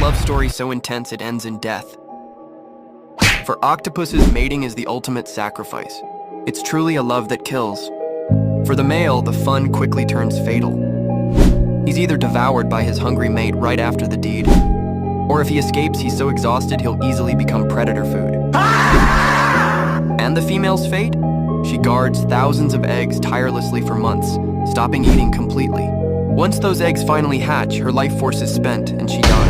love story so intense it ends in death. For octopuses, mating is the ultimate sacrifice. It's truly a love that kills. For the male, the fun quickly turns fatal. He's either devoured by his hungry mate right after the deed, or if he escapes, he's so exhausted he'll easily become predator food. And the female's fate? She guards thousands of eggs tirelessly for months, stopping eating completely. Once those eggs finally hatch, her life force is spent and she dies.